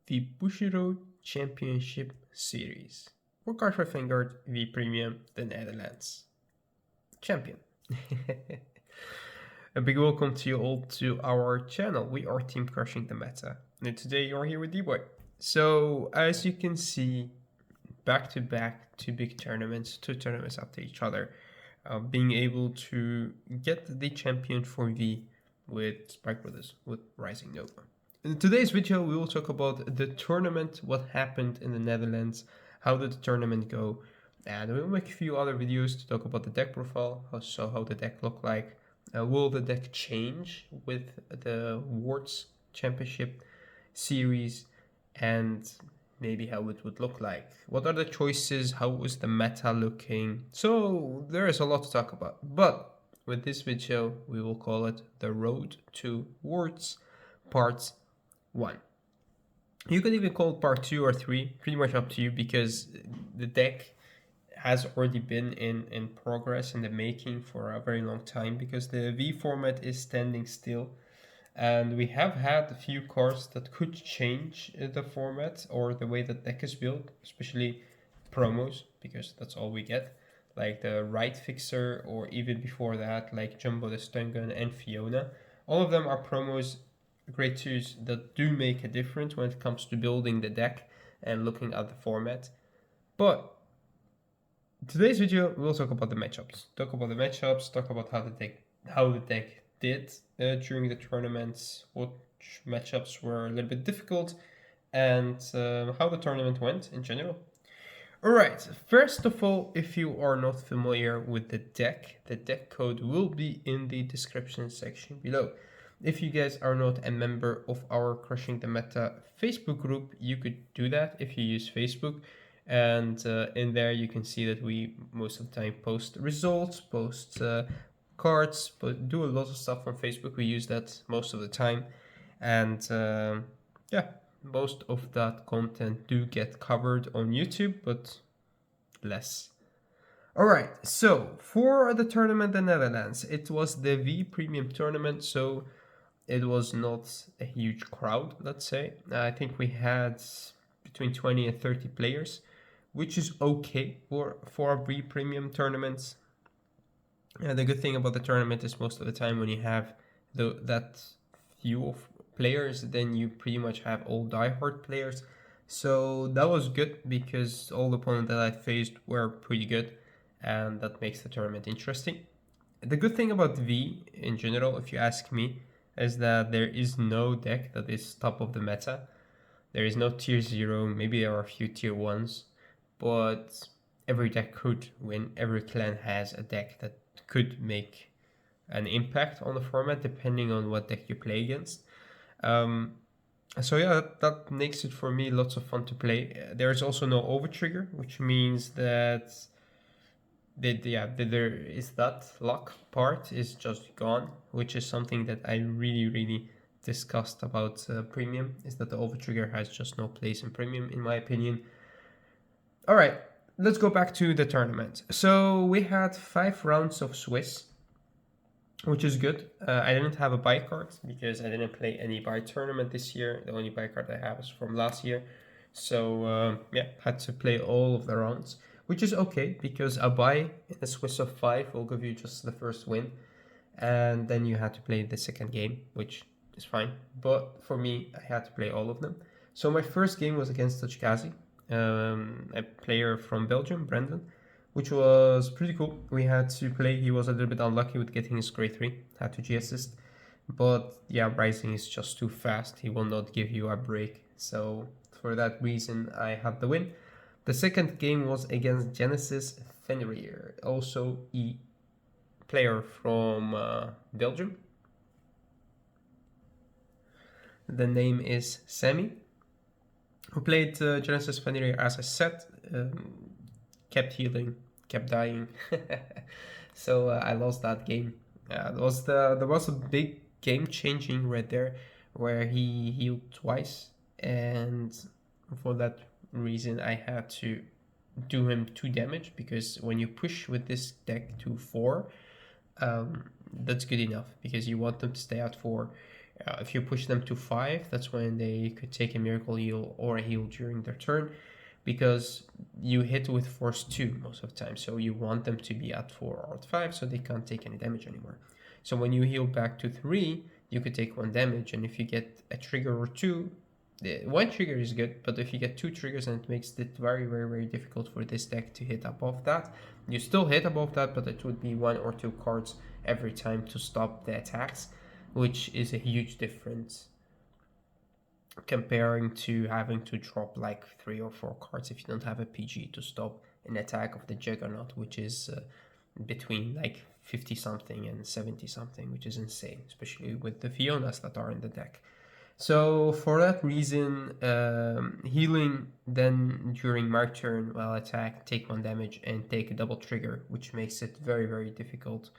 the Bushiroad Championship Series, or Cardfight Vanguard V Premium, the Netherlands champion. A big welcome to you all to our channel. We are Team Crushing the Meta, and today you're here with D-Boy. So, as you can see, back to back, two big tournaments, two tournaments after each other, being able to get the champion for V with Spike Brothers, with Rising Nova. In today's video, we will talk about the tournament, what happened in the Netherlands, how did the tournament go, and we'll make a few other videos to talk about the deck profile, how the deck look like. Will the deck change with the Worlds Championship series, and maybe how it would look like? What are the choices? How is the meta looking? So there is a lot to talk about. But with this video, we will call it the Road to Worlds Part 1. You could even call it Part 2 or 3, pretty much up to you, because the deck has already been in progress, in the making for a very long time, because the V format is standing still. And we have had a few cards that could change the format or the way that deck is built, especially promos, because that's all we get. Like the Right Fixer, or even before that, like Jumbo the Stun Gun and Fiona. All of them are promos, grade 2s, that do make a difference when it comes to building the deck and looking at the format. But today's video, we'll talk about the matchups. Talk about how the deck did during the tournaments, what matchups were a little bit difficult, and how the tournament went in general. Alright, first of all, if you are not familiar with the deck code will be in the description section below. If you guys are not a member of our Crushing the Meta Facebook group, you could do that if you use Facebook. And in there you can see that we most of the time post results, post cards, but do a lot of stuff on Facebook. We use that most of the time, and yeah, most of that content do get covered on YouTube, but less. Alright, so for the tournament in the Netherlands, it was the V Premium tournament, so it was not a huge crowd, let's say. I think we had between 20 and 30 players, which is okay for a V Premium tournaments. The good thing about the tournament is most of the time when you have that few of players, then you pretty much have all diehard players. So that was good, because all the opponents that I faced were pretty good, and that makes the tournament interesting. The good thing about V in general, if you ask me, is that there is no deck that is top of the meta. There is no tier 0, maybe there are a few tier 1s, but every deck could win. Every clan has a deck that could make an impact on the format depending on what deck you play against. So yeah, that makes it for me lots of fun to play. There is also no overtrigger, which means that there is that luck part is just gone, which is something that I really discussed about Premium, is that the overtrigger has just no place in Premium, in my opinion. Alright, let's go back to the tournament. So we had 5 rounds of Swiss, which is good. I didn't have a buy card because I didn't play any buy tournament this year. The only buy card I have is from last year. So yeah, had to play all of the rounds, which is okay, because a buy in a Swiss of 5 will give you just the first win, and then you had to play the second game, which is fine. But for me, I had to play all of them. So my first game was against Tachi, a player from Belgium, Brandon, which was pretty cool. We had to play, he was a little bit unlucky with getting his grade 3, had to G-assist. But yeah, Rising is just too fast, he will not give you a break. So for that reason, I had the win. The second game was against Genesis Fenrir, also a player from Belgium. The name is Sammy, who played Genesis Fenrir, as I said, kept healing, kept dying. So I lost that game. There was a big game changing right there, where he healed twice, and for that reason I had to do him 2 damage, because when you push with this deck to 4, that's good enough, because you want them to stay at 4. If you push them to 5, that's when they could take a miracle heal or a heal during their turn, because you hit with force 2 most of the time, so you want them to be at 4 or at 5 so they can't take any damage anymore. So when you heal back to 3, you could take 1 damage, and if you get a trigger or 2, 1 trigger is good, but if you get 2 triggers, and it makes it very, very, very difficult for this deck to hit above that. You still hit above that, but it would be 1 or 2 cards every time to stop the attacks, which is a huge difference comparing to having to drop like 3 or 4 cards if you don't have a PG to stop an attack of the Juggernaut, which is between like 50 something and 70 something, which is insane, especially with the Fionas that are in the deck. So for that reason, healing then during my turn while attack, take 1 damage and take a double trigger, which makes it very, very difficult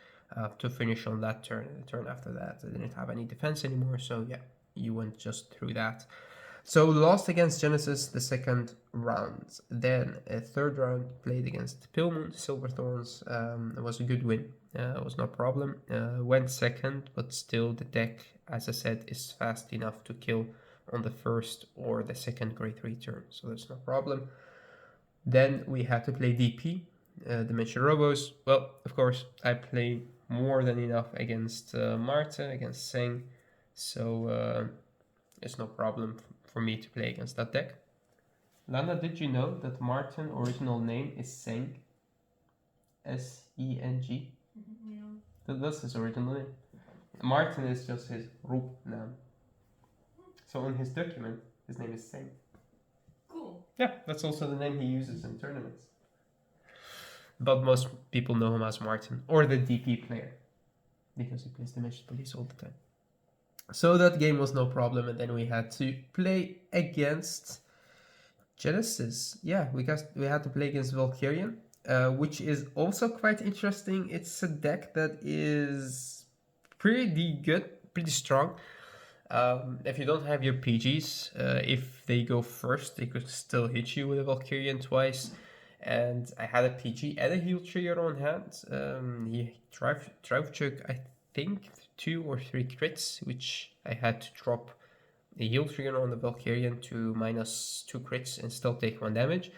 to finish on that turn. And the turn after that, I didn't have any defense anymore, so yeah, you went just through that. So lost against Genesis the second round. Then a third round played against Pillmoon, Silver Thorns. It was a good win. It was no problem. Went second, but still the deck, as I said, is fast enough to kill on the first or the second grade 3 turn, so that's no problem. Then we had to play DP, Dimension Robos. Well, of course, I play more than enough against Marta, against Seng, so it's no problem for me to play against that deck. Lana, did you know that Martin original name is Seng? S-E-N-G? Yeah. That's his original name. Martin is just his roep name. So on his document, his name is Seng. Cool. Yeah, that's also the name he uses in tournaments. But most people know him as Martin, or the DP player, because he plays Dimension Police all the time. So that game was no problem, and then we had to play against Genesis. Yeah, we had to play against Valkyrian, which is also quite interesting. It's a deck that is pretty good, pretty strong. If you don't have your PGs, if they go first, they could still hit you with a Valkyrian twice. And I had a PG and a heal trigger on hand. He drive chuck, I think 2 or 3 crits, which I had to drop a heal trigger on the Valkyrian to -2 crits and still take 1 damage.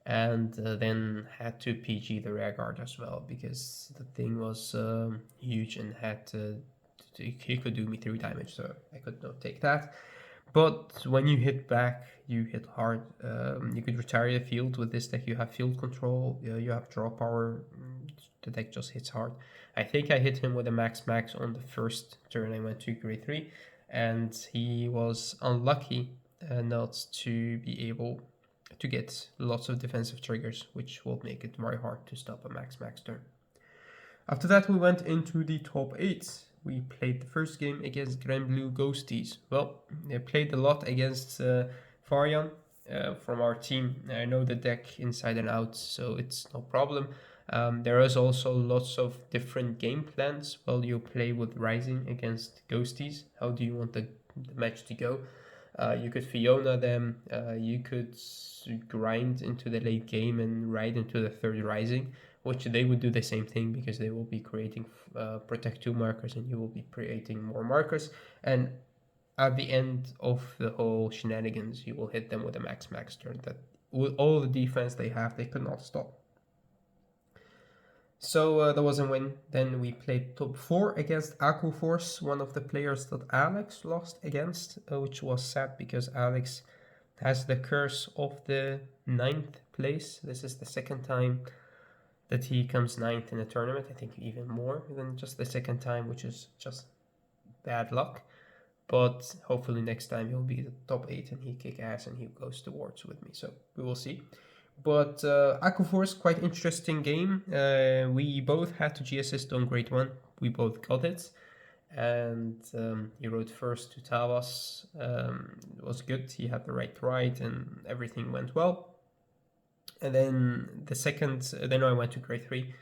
And then had to PG the rear guard as well, because the thing was huge and had he could do me 3 damage, so I could not take that. But when you hit back, you hit hard. You could retire the field with this deck. You have field control, you have draw power. The deck just hits hard. I think I hit him with a max on the first turn I went to grade 3, and he was unlucky not to be able to get lots of defensive triggers, which will make it very hard to stop a max turn. After that, we went into the top 8. We played the first game against Granblue Ghosties. Well, they played a lot against Faryan from our team. I know the deck inside and out, so it's no problem. There is also lots of different game plans. Well, you play with Rising against Ghosties. How do you want the match to go? You could Fiona them. You could grind into the late game and ride into the third Rising, which they would do the same thing, because they will be creating Protect 2 markers and you will be creating more markers. And at the end of the whole shenanigans, you will hit them with a max turn that with all the defense they have, they could not stop. So that was a win. Then we played top 4 against Aqua Force, one of the players that Alex lost against, which was sad because Alex has the curse of the 9th place. This is the second time that he comes 9th in a tournament. I think even more than just the second time, which is just bad luck. But hopefully next time he'll be the top 8 and he kick ass and he goes to Worlds with me. So we will see. But Aqua Force, quite interesting game. We both had to GSS on grade 1. We both got it. And he rode first to Thavas. It was good. He had the right ride and everything went well. And then the second, then I went to grade 3.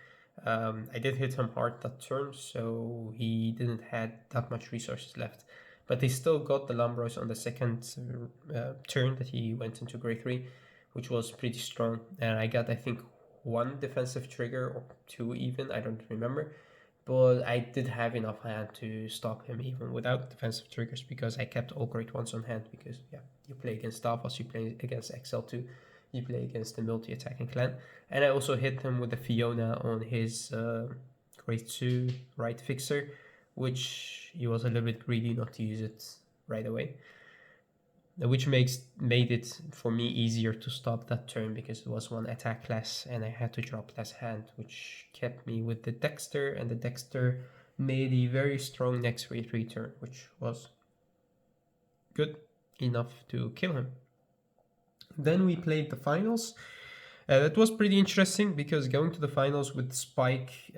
I did hit him hard that turn, so he didn't have that much resources left. But he still got the Lambros on the second turn that he went into grade 3, which was pretty strong. And I got, I think, 1 defensive trigger or 2 even, I don't remember. but I did have enough hand to stop him even without defensive triggers, because I kept all great ones on hand, because yeah, you play against Thavas, you play against XL2, you play against the multi-attacking clan. And I also hit him with the Fiona on his grade 2 right fixer, which he was a little bit greedy not to use it right away. Which made it for me easier to stop that turn, because it was one attack less and I had to drop less hand, which kept me with the Dexter, and the Dexter made a very strong next grade 3 turn, which was good enough to kill him. Then we played the finals. That was pretty interesting, because going to the finals with Spike,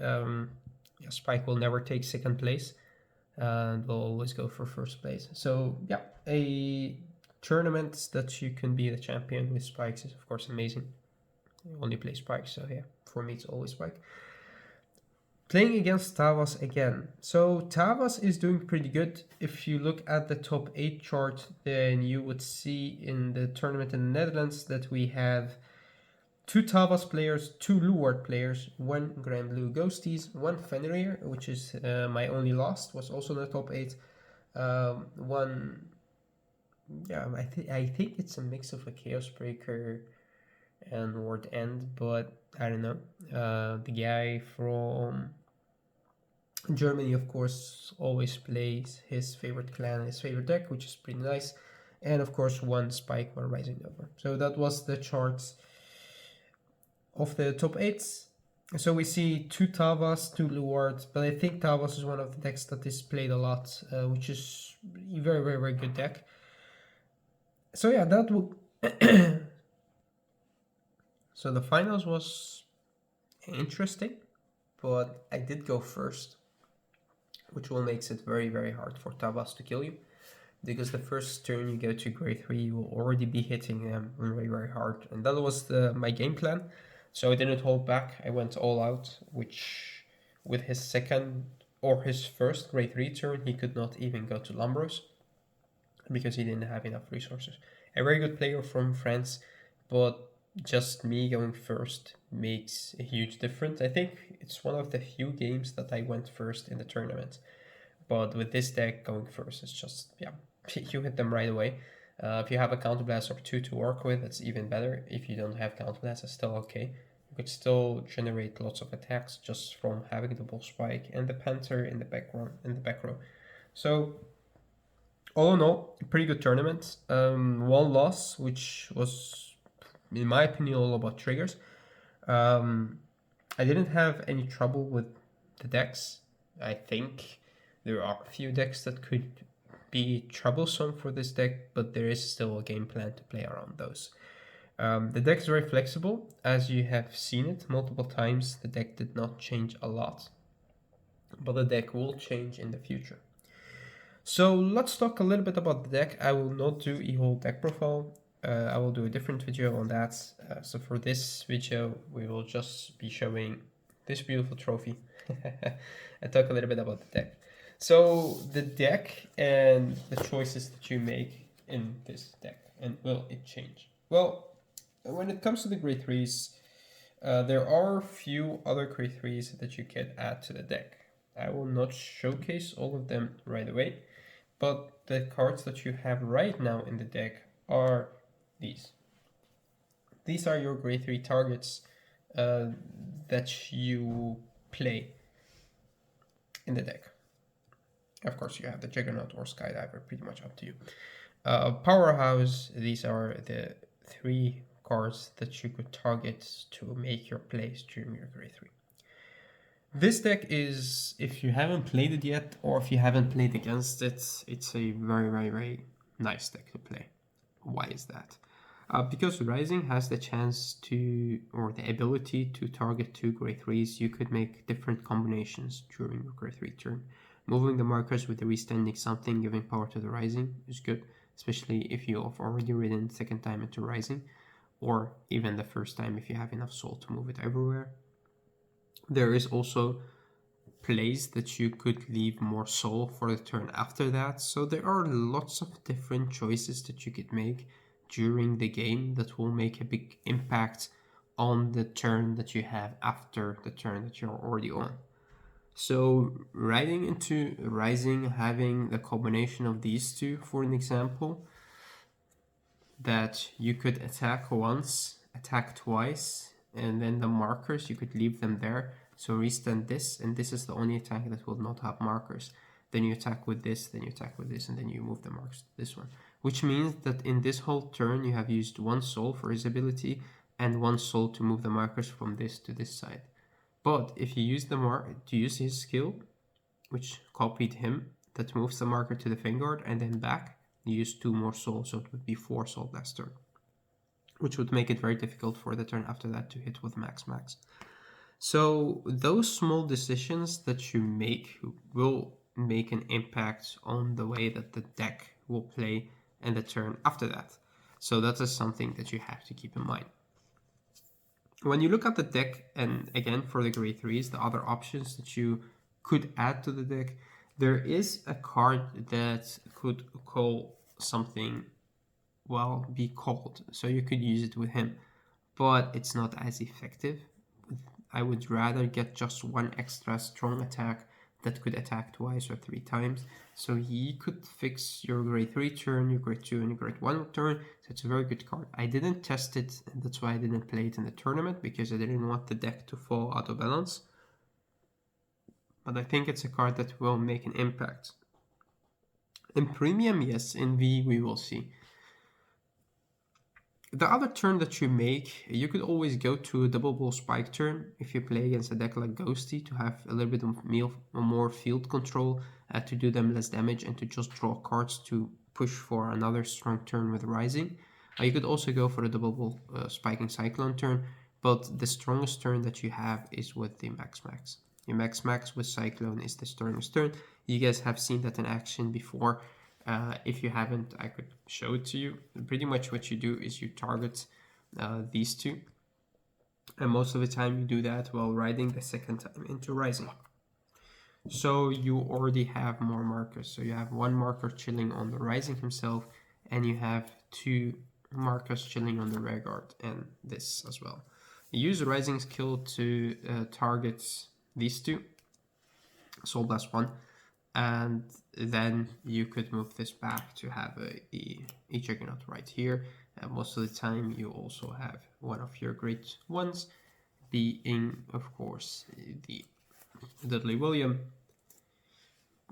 Spike will never take second place and will always go for first place. So yeah, a tournament that you can be the champion with Spikes is of course amazing. I only play Spikes, so yeah, for me it's always Spike. Playing against Thavas again. So Thavas is doing pretty good. If you look at the top 8 chart, then you would see in the tournament in the Netherlands that we have 2 Thavas players, 2 Luward players, 1 Granblue Ghosties, 1 Fenrir, which is my only loss, was also in the top 8. One, yeah, I think it's a mix of a Chaos Breaker and Ward End, but I don't know. The guy from Germany, of course, always plays his favorite clan, his favorite deck, which is pretty nice. And of course, 1 Spike, 1 Rising Nova. So that was the charts of the top 8s. So we see 2 Thavas, 2 Luwards, but I think Thavas is one of the decks that is played a lot, which is a very, very, very good deck. So yeah, that would... So the finals was interesting, but I did go first, which will makes it very, very hard for Thavas to kill you, because the first turn you go to grade 3, you will already be hitting them very, very hard. And that was my game plan. So I didn't hold back. I went all out, which with his second or his first grade 3 turn, he could not even go to Lambros because he didn't have enough resources. A very good player from France, but just me going first makes a huge difference. I think it's one of the few games that I went first in the tournament. But with this deck, going first is just, yeah, you hit them right away. If you have a Counterblast or 2 to work with, it's even better. If you don't have Counterblast, it's still okay. You could still generate lots of attacks just from having the Bull Spike and the Panther in the back row. So all in all, a pretty good tournament. One loss, which was, in my opinion, all about triggers. I didn't have any trouble with the decks. I think there are a few decks that could be troublesome for this deck, but there is still a game plan to play around those. The deck is very flexible, as you have seen it multiple times. The deck did not change a lot, but the deck will change in the future. So let's talk a little bit about the deck. I will not do a whole deck profile. I will do a different video on that. So for this video, we will just be showing this beautiful trophy and talk a little bit about the deck. So the deck and the choices that you make in this deck, and will it change? Well, when it comes to the grade 3s, there are a few other grade 3s that you can add to the deck. I will not showcase all of them right away, but the cards that you have right now in the deck are these. These are your grade 3 targets that you play in the deck. Of course, you have the Juggernaut or Skydiver, pretty much up to you. Powerhouse, these are the 3 cards that you could target to make your plays during your grade 3. This deck is, if you haven't played it yet, or if you haven't played against it, it's a very, very, very nice deck to play. Why is that? Because Rising has the chance to, or the ability to target 2 grade 3s, you could make different combinations during your grade 3 turn. Moving the markers with the restanding something, giving power to the Rising is good, especially if you have already ridden the second time into Rising, or even the first time if you have enough soul to move it everywhere. There is also plays that you could leave more soul for the turn after that, so there are lots of different choices that you could make during the game that will make a big impact on the turn that you have after the turn that you're already on. So riding into Rising, having the combination of these two, for an example, that you could attack once, attack twice, and then the markers, you could leave them there. So restand this, and this is the only attack that will not have markers. Then you attack with this, then you attack with this, and then you move the marks to this one. Which means that in this whole turn, you have used one soul for his ability, and one soul to move the markers from this to this side. But if you use his skill, which copied him, that moves the marker to the Vanguard and then back, you use 2 more souls, so it would be 4 soul last turn, which would make it very difficult for the turn after that to hit with max. So those small decisions that you make will make an impact on the way that the deck will play and the turn after that. So that is something that you have to keep in mind. When you look at the deck, and again for the grade 3s, the other options that you could add to the deck, there is a card that could call something, well, be called. So you could use it with him, but it's not as effective. I would rather get just one extra strong attack that could attack twice or 3 times. So he could fix your grade 3 turn, your grade 2 and your grade 1 turn. So it's a very good card. I didn't test it, and that's why I didn't play it in the tournament, because I didn't want the deck to fall out of balance. But I think it's a card that will make an impact. In Premium, yes. In V, we will see. The other turn that you make, you could always go to a double ball spike turn if you play against a deck like Ghostie to have a little bit of more field control, to do them less damage and to just draw cards to push for another strong turn with Rising. You could also go for a double ball spiking Cyclone turn, but the strongest turn that you have is with the max. Your max with Cyclone is the strongest turn. You guys have seen that in action before. If you haven't, I could show it to you. Pretty much what you do is you target these two, and most of the time you do that while riding the second time into Rising. So you already have more markers. So you have 1 marker chilling on the Rising himself, and you have 2 markers chilling on the Vanguard and this as well. You use the Rising skill to target these 2, Soul Blast 1, and then you could move this back to have a Juggernaut right here. And most of the time you also have one of your great ones, being of course the Dudley William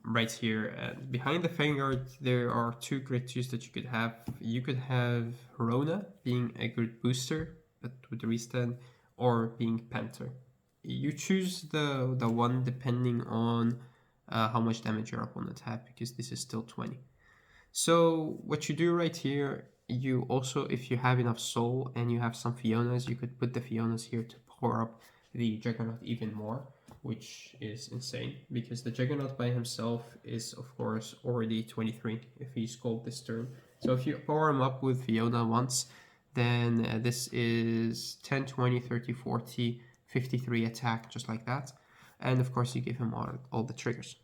right here. And behind the Vanguard there are 2 great 2s that you could have. You could have Rona being a good booster but with the restand, or being Panther. You choose the one depending on how much damage your opponent had, because this is still 20. So what you do right here, you also, if you have enough soul and you have some Fionas, you could put the Fionas here to power up the Juggernaut even more, which is insane, because the Juggernaut by himself is of course already 23 if he's called this turn. So if you power him up with Fiona once, then this is 10, 20, 30, 40, 53 attack, just like that. And of course you give him all the triggers.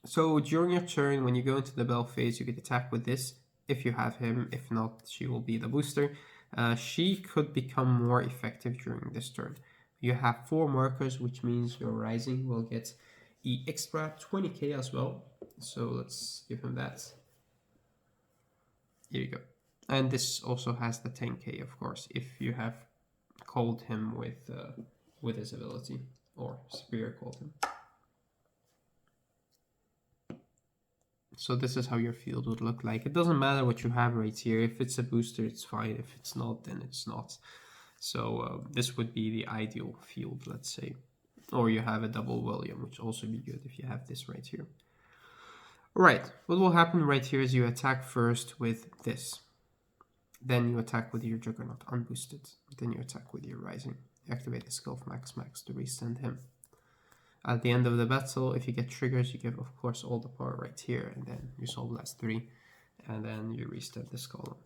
So during your turn, when you go into the bell phase, you could attack with this if you have him. If not, she will be the booster. She could become more effective during this turn. You have 4 markers, which means your Rising will get the extra 20k as well. So let's give him that. Here you go. And this also has the 10k, of course, if you have called him with his ability, or Superior called him. So this is how your field would look like. It doesn't matter what you have right here. If it's a booster, it's fine. If it's not, then it's not. So this would be the ideal field, let's say. Or you have a double William, which also be good if you have this right here. Right, what will happen right here is you attack first with this. Then you attack with your Juggernaut unboosted. Then you attack with your Rising. You activate the skill of max to restand him. At the end of the battle, if you get triggers, you give, of course, all the power right here, and then you Soul Blast 3, and then you restand this column.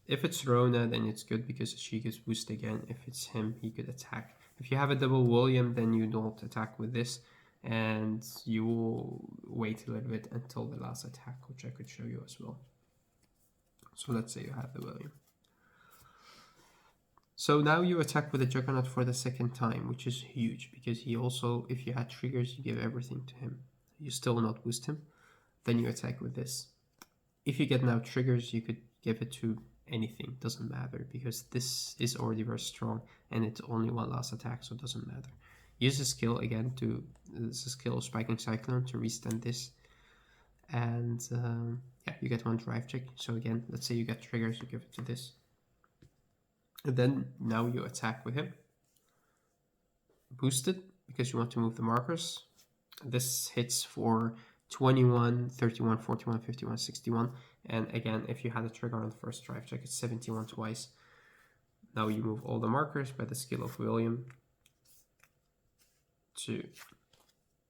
If it's Rona, then it's good because she gets boost again. If it's him, he could attack. If you have a double William, then you don't attack with this, and you will wait a little bit until the last attack, which I could show you as well. So let's say you have the William. So now you attack with the Juggernaut for the second time, which is huge, because he also, if you had triggers, you give everything to him. You still not boost him. Then you attack with this. If you get now triggers, you could give it to anything, doesn't matter, because this is already very strong and it's only one last attack, so it doesn't matter. Use the skill again to, this is skill of Spiking Cyclone to restand this. And yeah, you get one drive check. So again, let's say you get triggers, you give it to this. And then now you attack with him. Boosted, because you want to move the markers. This hits for 21, 31, 41, 51, 61. And again, if you had a trigger on the first drive check, it's 71 twice. Now you move all the markers by the skill of William to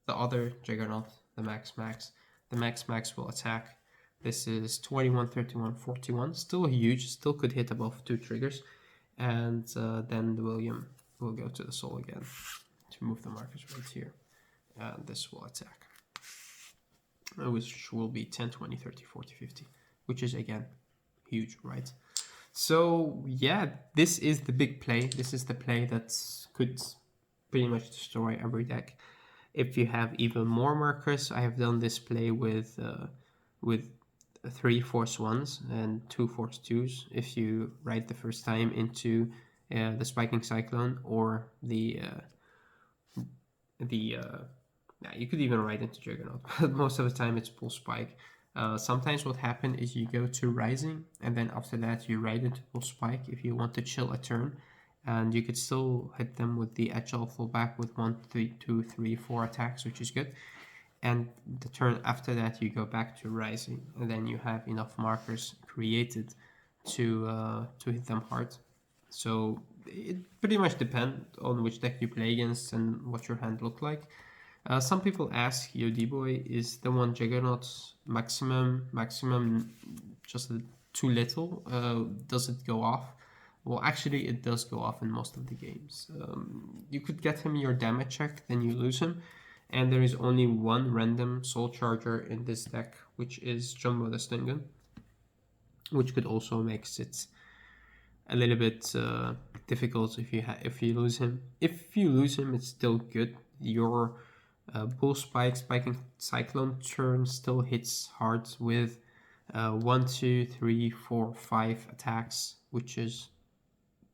the other Juggernaut, the Max Max. The Max Max will attack. This is 21, 31, 41. Still huge, still could hit above 2 triggers. And then the William will go to the soul again to move the markers right here. And this will attack, which will be 10, 20, 30, 40, 50, which is again huge, right? So yeah, this is the big play. This is the play that could pretty much destroy every deck. If you have even more markers, I have done this play with 3 Force 1s and 2 Force 2s. If you ride the first time into the Spiking Cyclone or yeah, you could even ride into Juggernaut, but most of the time it's full Spike. Sometimes what happens is you go to Rising, and then after that you ride into full Spike if you want to chill a turn, and you could still hit them with the Agile fullback with 1, 3, 2, 3, 4 attacks, which is good. And the turn after that you go back to Rising, and then you have enough markers created to hit them hard. So it pretty much depends on which deck you play against and what your hand look like. Some people ask, yo D-Boy, is the one Juggernaut maximum just too little? Does it go off? Well, actually it does go off in most of the games. You could get him your damage check, then you lose him. And there is only one random soul charger in this deck, which is Jumbo the Stingun, which could also make it a little bit difficult if you lose him. If you lose him, it's still good. Your Bull Spiking Cyclone turn still hits hard with 1, 2, 3, 4, 5 attacks, which is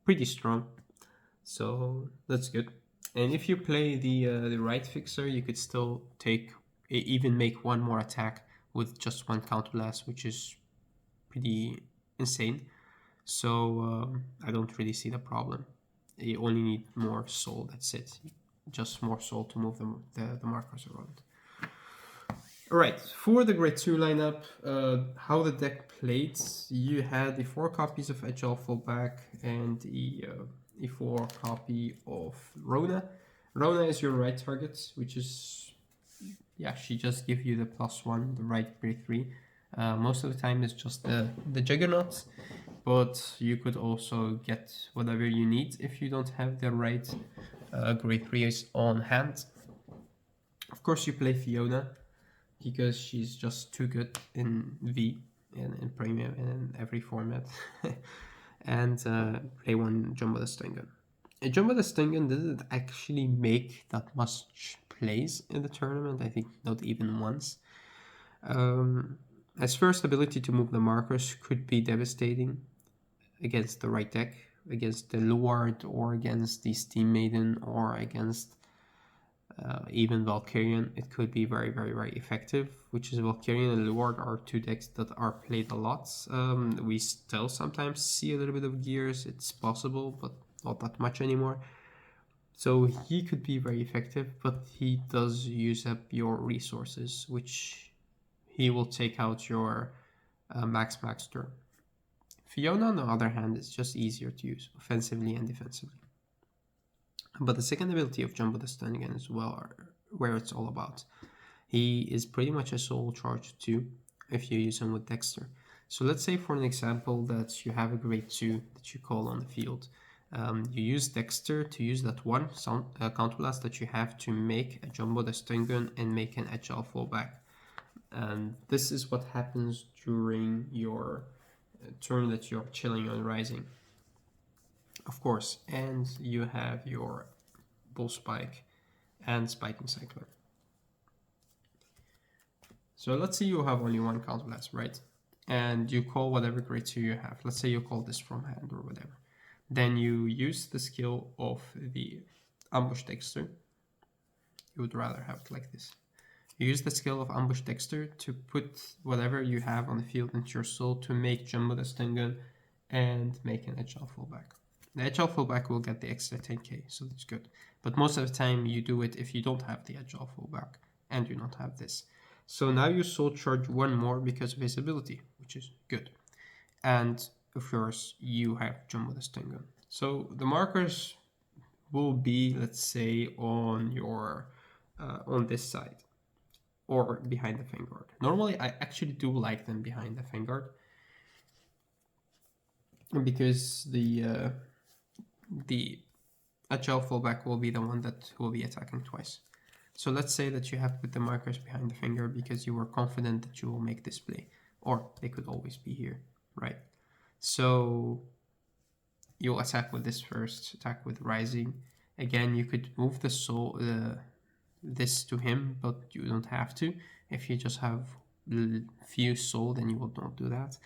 pretty strong. So that's good. And if you play the right fixer, you could still even make one more attack with just one counterblast, which is pretty insane. So I don't really see the problem. You only need more soul, that's it. Just more soul to move the markers around. Alright, for the grade 2 lineup, how the deck played, you had the 4 copies of Agile fullback and a 4 copy of Rona. Rona is your right target, which is, yeah, she just gives you the +1, the right grade 3. Most of the time it's just the Juggernauts, but you could also get whatever you need if you don't have the right grade 3s on hand. Of course you play Fiona, because she's just too good in V and in Premium and in every format. And play one Jumbo the Stingun. Jumbo the Stingun didn't actually make that much plays in the tournament, I think not even once. As first ability to move the markers could be devastating against the right deck, against the Luard or against the Steam Maiden or against even Valkyrian. It could be very, very, very effective, which is Valkyrian and Luard are 2 decks that are played a lot. We still sometimes see a little bit of Gears, it's possible, but not that much anymore. So he could be very effective, but he does use up your resources, which he will take out your max turn. Fiona, on the other hand, is just easier to use, offensively and defensively. But the second ability of Jumbo the Stingun is where it's all about. He is pretty much a soul charge too, if you use him with Dexter. So let's say for an example that you have a grade 2 that you call on the field. You use Dexter to use that one counterblast that you have to make a Jumbo the Stingun and make an Agile fullback. And this is what happens during your turn that you're chilling on Rising. of course, and you have your Bull Spike and Spiking Cyclone. So let's say you have only one Counterblast, right? And you call whatever grade 2 you have. Let's say you call this from hand or whatever. Then you use the skill of the Ambush Dexter. You would rather have it like this. You use the skill of Ambush Dexter to put whatever you have on the field into your soul to make Jumbo the Stun Gun and make an HL fullback. The HL fullback will get the extra 10k, so that's good. But most of the time you do it if you don't have the HL fullback and you don't have this. So now you soul charge one more because of his ability, which is good. And of course you have Jumbo the Stun Gun. So the markers will be, let's say, on your on this side or behind the Vanguard. Normally I actually do like them behind the Vanguard because the HL fullback will be the one that will be attacking twice. So let's say that you have put the markers behind the Vanguard because you were confident that you will make this play, or they could always be here, right? So you'll attack with this first, attack with Rising. Again, you could move the soul, this to him, but you don't have to. If you just have few soul, then you will not do that.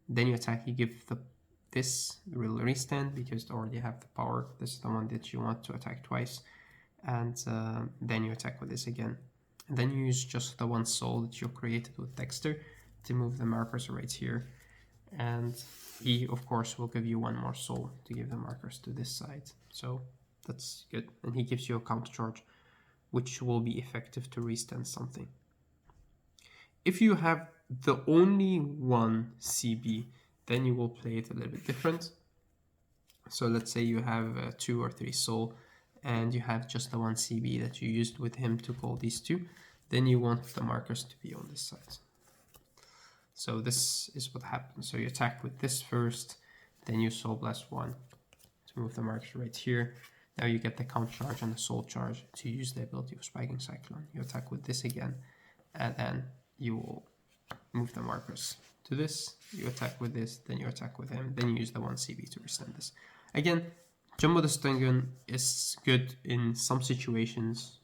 Then you attack, you give this will restand because you already have the power. This is the one that you want to attack twice. And then you attack with this again. And then you use just the one soul that you created with Dexter to move the markers right here. And he, of course, will give you one more soul to give the markers to this side. So that's good. And he gives you a counter charge, which will be effective to restand something. If you have the only one CB, then you will play it a little bit different. So let's say you have 2 or 3 soul and you have just the one CB that you used with him to call these two, then you want the markers to be on this side. So this is what happens. So you attack with this first, then you Soul Blast 1 to move the markers right here. Now you get the counter charge and the soul charge to use the ability of Spiking Cyclone. You attack with this again, and then you will move the markers to this. You attack with this, then you attack with him, then you use the one CB to resend this. Again, Jumbo the Stun Gun is good in some situations,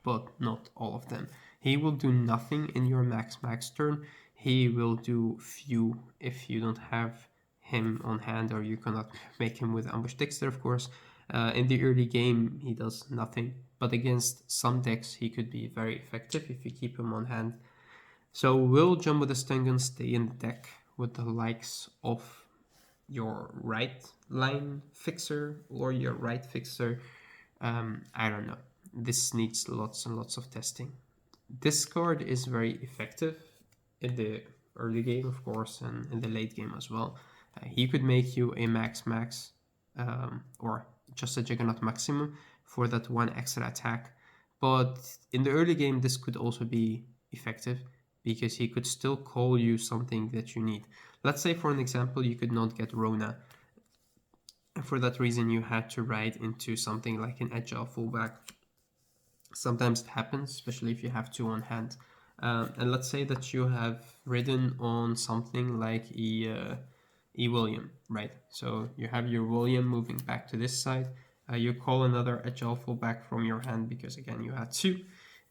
but not all of them. He will do nothing in your max turn. He will do few if you don't have him on hand or you cannot make him with Ambush Dexter, of course. In the early game, he does nothing, but against some decks, he could be very effective if you keep him on hand. So will Jumbo the Stun Gun stay in the deck with the likes of your right line fixer or your right fixer? I don't know. This needs lots and lots of testing. This card is very effective in the early game, of course, and in the late game as well. He could make you a max or just a Juggernaut maximum for that one extra attack. But in the early game, this could also be effective because he could still call you something that you need. Let's say, for an example, you could not get Rona. For that reason, you had to ride into something like an Agile fullback. Sometimes it happens, especially if you have 2 on hand. And let's say that you have ridden on something like William, right? So you have your William moving back to this side. You call another Agile fullback from your hand because again you had 2,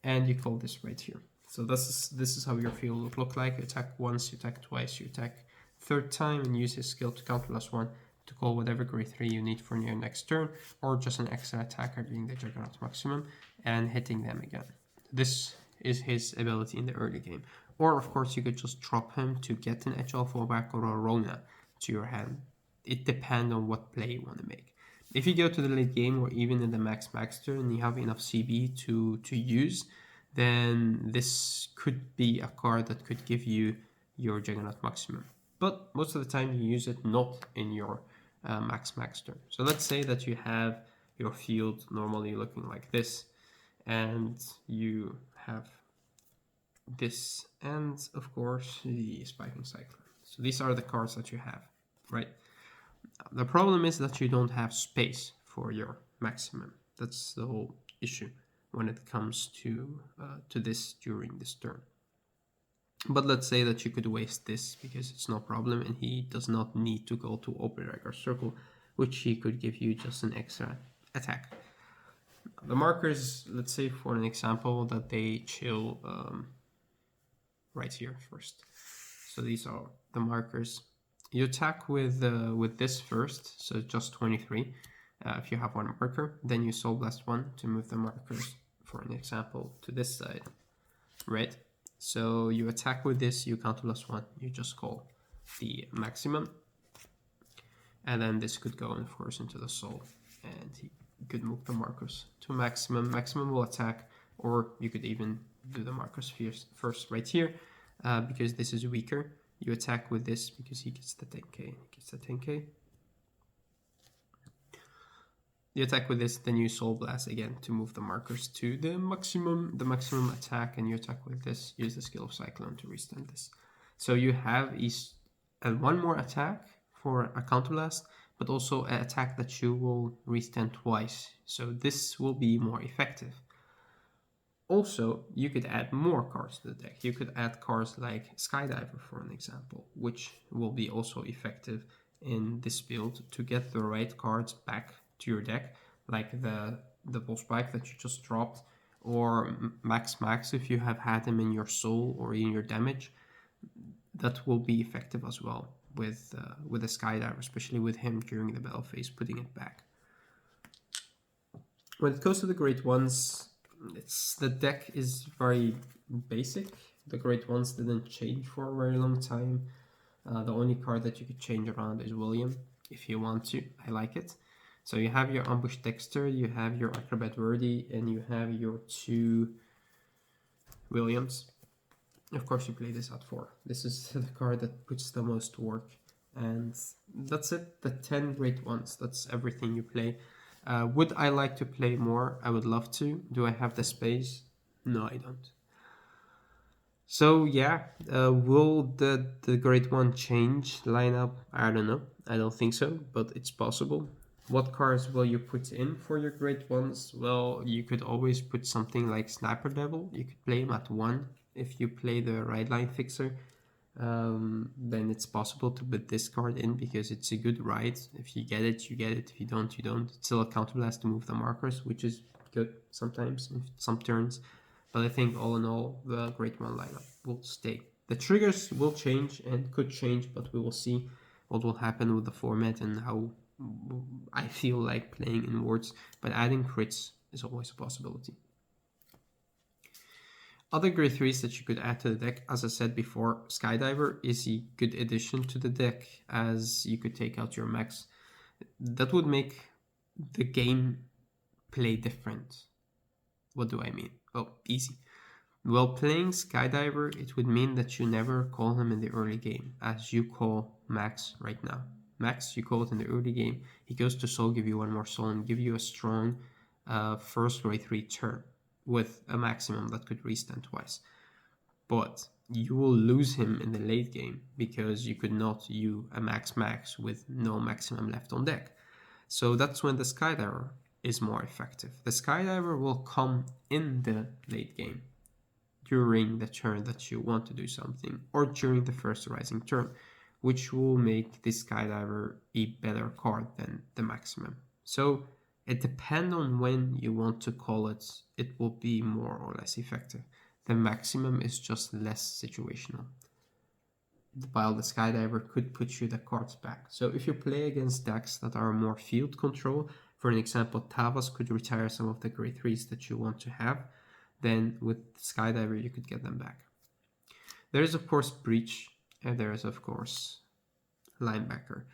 and you call this right here. So this is how your field will look like. You attack once, you attack twice, you attack third time, and use his skill to counter +1 to call whatever grade 3 you need for your next turn, or just an extra attacker being the Juggernaut maximum and hitting them again. This is his ability in the early game. Or of course you could just drop him to get an HL fullback or a Rona to your hand. It depends on what play you want to make. If you go to the late game or even in the max turn and you have enough CB to use, then this could be a card that could give you your Juggernaut maximum. But most of the time you use it not in your max turn. So let's say that you have your field normally looking like this, and you have this, and of course the Spiking Cyclone. So these are the cards that you have, right? The problem is that you don't have space for your maximum. That's the whole issue when it comes to this during this turn. But let's say that you could waste this because it's no problem and he does not need to go to open record circle which he could give you just an extra attack. The markers, let's say for an example that they chill right here first. So these are the markers. You attack with this first, so just 23. If you have one marker, then you Soul Blast 1 to move the markers, for an example, to this side, right? So you attack with this, you counter plus 1, you just call the maximum, and then this could go, of course, into the soul, and he could move the markers to maximum. Maximum will attack, or you could even do the markers first right here, because this is weaker. You attack with this because he gets the 10k. He gets the 10k. You attack with this, then you Soul Blast again to move the markers to the maximum attack, and you attack with this. Use the skill of Cyclone to restand this. So you have one more attack for a counter blast, but also an attack that you will restand twice. So this will be more effective. Also, you could add more cards to the deck. You could add cards like Skydiver, for an example, which will be also effective in this build to get the right cards back to your deck, like the Bull Spike that you just dropped, or Max if you have had him in your soul or in your damage. That will be effective as well with the Skydiver, especially with him during the battle phase, putting it back. When it comes to the Great Ones, the deck is very basic. The Great Ones didn't change for a very long time. The only card that you could change around is William, if you want to. I like it. So you have your Ambush Dexter, you have your Acrobat Worthy, and you have your 2 Williams. Of course, you play this at 4. This is the card that puts the most work. And that's it, the 10 Great Ones. That's everything you play. Would I like to play more? I would love to. Do I have the space? No, I don't. So yeah, will the Great One change lineup? I don't know. I don't think so, but it's possible. What cards will you put in for your Great Ones? Well, you could always put something like Sniper Devil. You could play him at 1 if you play the Right Line Fixer. Then it's possible to put this card in because it's a good ride. If you get it, you get it. If you don't, you don't. It's still a counterblast to move the markers, which is good sometimes in some turns. But I think all in all, the Great One lineup will stay. The triggers will change and could change, but we will see what will happen with the format and how I feel like playing in Words. But adding crits is always a possibility. Other grade 3s that you could add to the deck, as I said before, Skydiver is a good addition to the deck, as you could take out your max. That would make the game play different. What do I mean? Well, easy. While playing Skydiver, it would mean that you never call him in the early game, as you call Max right now. Max, you call it in the early game, he goes to soul, give you 1 more soul, and give you a strong first grade 3 turn with a maximum that could restand twice. But you will lose him in the late game because you could not use a max with no maximum left on deck. So that's when the Skydiver is more effective. The Skydiver will come in the late game during the turn that you want to do something, or during the first rising turn, which will make the Skydiver a better card than the maximum. So it depends on when you want to call it, it will be more or less effective. The maximum is just less situational, while the Skydiver could put you the cards back. So if you play against decks that are more field control, for an example, Thavas could retire some of the grade 3s that you want to have, then with Skydiver you could get them back. There is of course Breach, and there is of course Linebacker.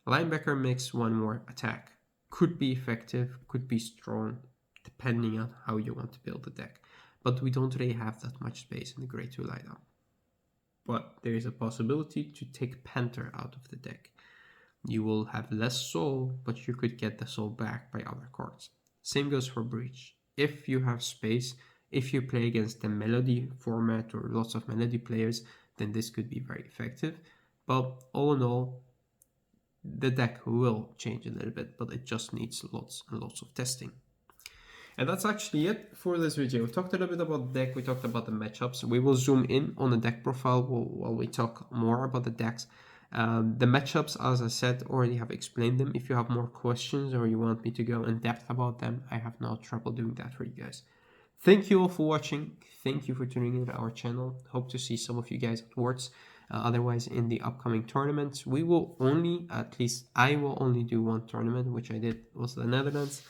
Linebacker makes 1 more attack. Could be effective, could be strong, depending on how you want to build the deck. But we don't really have that much space in the grade 2 lineup. But there is a possibility to take Panther out of the deck. You will have less soul, but you could get the soul back by other cards. Same goes for Breach. If you have space, if you play against the Melody format or lots of Melody players, then this could be very effective. But all in all, the deck will change a little bit, but it just needs lots and lots of testing. And that's actually it for this video. We talked a little bit about the deck, we talked about the matchups. We will zoom in on the deck profile while we talk more about the decks. The matchups, as I said, already have explained them. If you have more questions or you want me to go in depth about them, I have no trouble doing that for you guys. Thank you all for watching. Thank you for tuning in to our channel. Hope to see some of you guys afterwards. Otherwise, in the upcoming tournaments, we will only, at least I will only do one tournament, which I did was the Netherlands.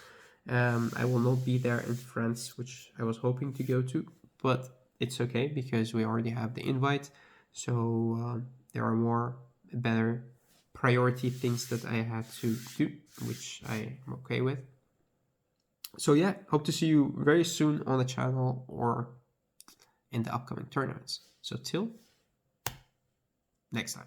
I will not be there in France, which I was hoping to go to, but it's okay because we already have the invite. So there are more better priority things that I had to do, which I am okay with. So yeah, hope to see you very soon on the channel or in the upcoming tournaments. So till next time.